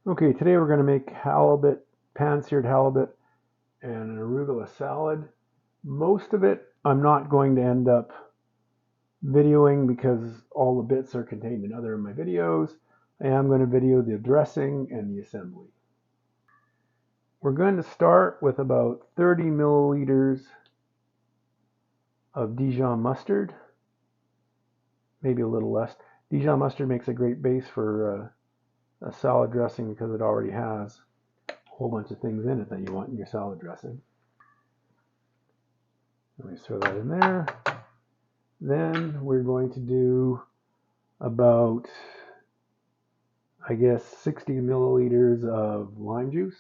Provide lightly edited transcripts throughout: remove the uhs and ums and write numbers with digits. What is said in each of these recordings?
Okay, today we're going to make halibut, pan-seared halibut, and an arugula salad. Most of it I'm not going to end up videoing because all the bits are contained in other of my videos. I am going to video the dressing and the assembly. We're going to start with about 30 milliliters of Dijon mustard, maybe a little less. Dijon mustard makes a great base for a salad dressing because it already has a whole bunch of things in it that you want in your salad dressing. Let me throw that in there. Then we're going to do about, I guess, 60 milliliters of lime juice.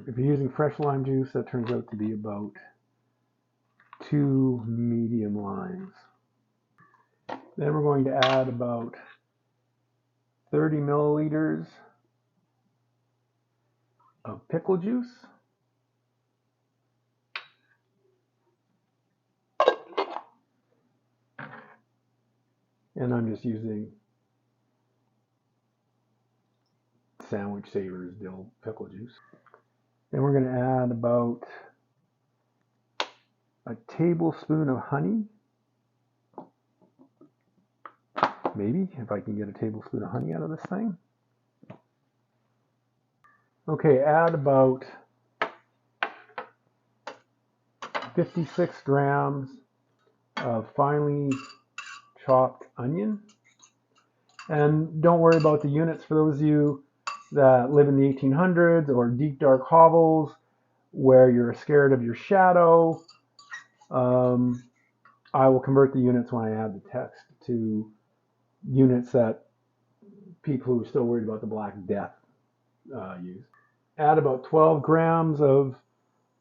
If you're using fresh lime juice, that turns out to be about 2 medium limes. Then we're going to add about 30 milliliters of pickle juice. And I'm just using Sandwich Savers dill pickle juice. Then we're going to add about a tablespoon of honey. Maybe, if I can get a tablespoon of honey out of this thing. Okay, add about 56 grams of finely chopped onion. And don't worry about the units for those of you that live in the 1800s or deep dark hovels where you're scared of your shadow. I will convert the units when I add the text to units that people who are still worried about the Black Death use. Add about 12 grams of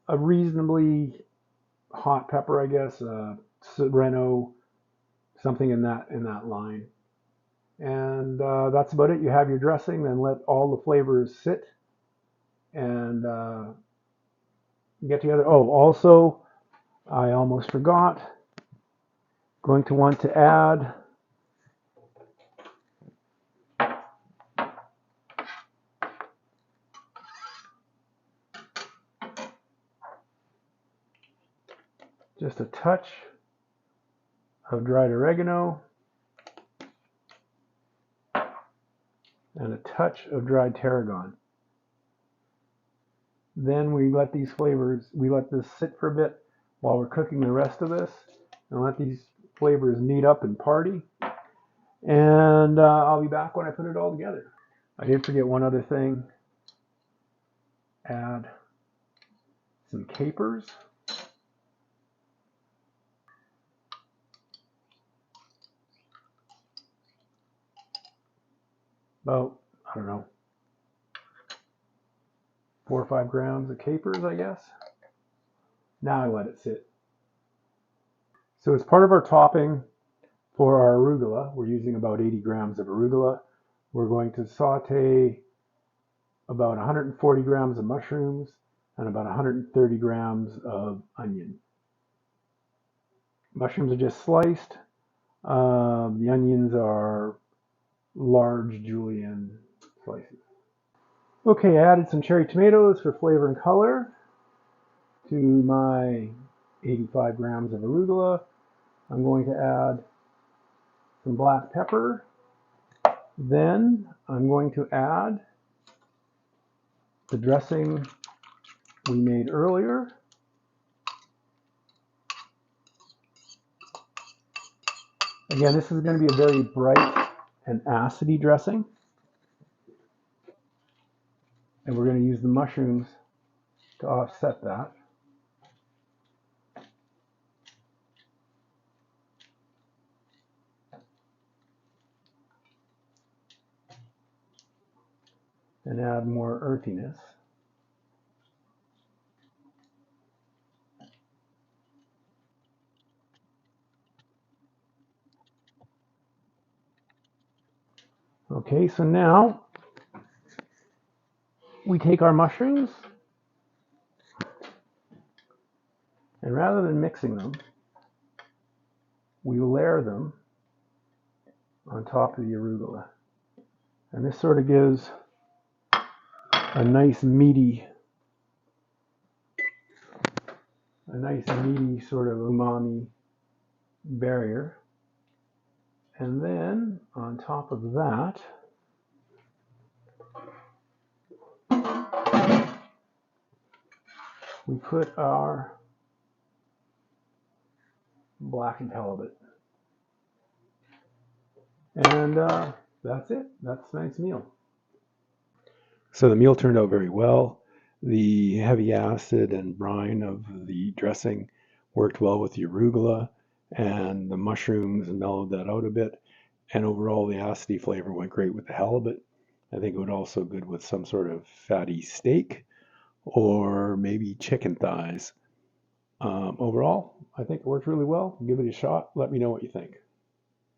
a reasonably hot pepper, I guess, serrano, something in that line. And that's about it. You have your dressing, then let all the flavors sit and get together. Oh, also, I almost forgot, going to want to add just a touch of dried oregano and a touch of dried tarragon. Then we let these flavors, we let this sit for a bit while we're cooking the rest of this, and let these flavors meet up and party. And I'll be back when I put it all together. I did forget one other thing. Add some capers. About, I don't know, 4 or 5 grams of capers, I guess. Now I let it sit. So as part of our topping for our arugula, we're using about 80 grams of arugula. We're going to saute about 140 grams of mushrooms and about 130 grams of onion. Mushrooms are just sliced. The onions are large julienne slices. Okay, I added some cherry tomatoes for flavor and color to my 85 grams of arugula. I'm going to add some black pepper. Then I'm going to add the dressing we made earlier. Again, this is going to be a very bright and acidy dressing. And we're going to use the mushrooms to offset that. And add more earthiness. Okay, so now we take our mushrooms, and rather than mixing them, we layer them on top of the arugula. And this sort of gives a nice meaty sort of umami barrier. And then on top of that, we put our blackened halibut. And that's it. That's tonight's meal. So the meal turned out very well. The heavy acid and brine of the dressing worked well with the arugula, and the mushrooms mellowed that out a bit. And overall, the acidy flavor went great with the halibut. I think it would also good with some sort of fatty steak or maybe chicken thighs. Overall, I think it worked really well. Give it a shot. Let me know what you think.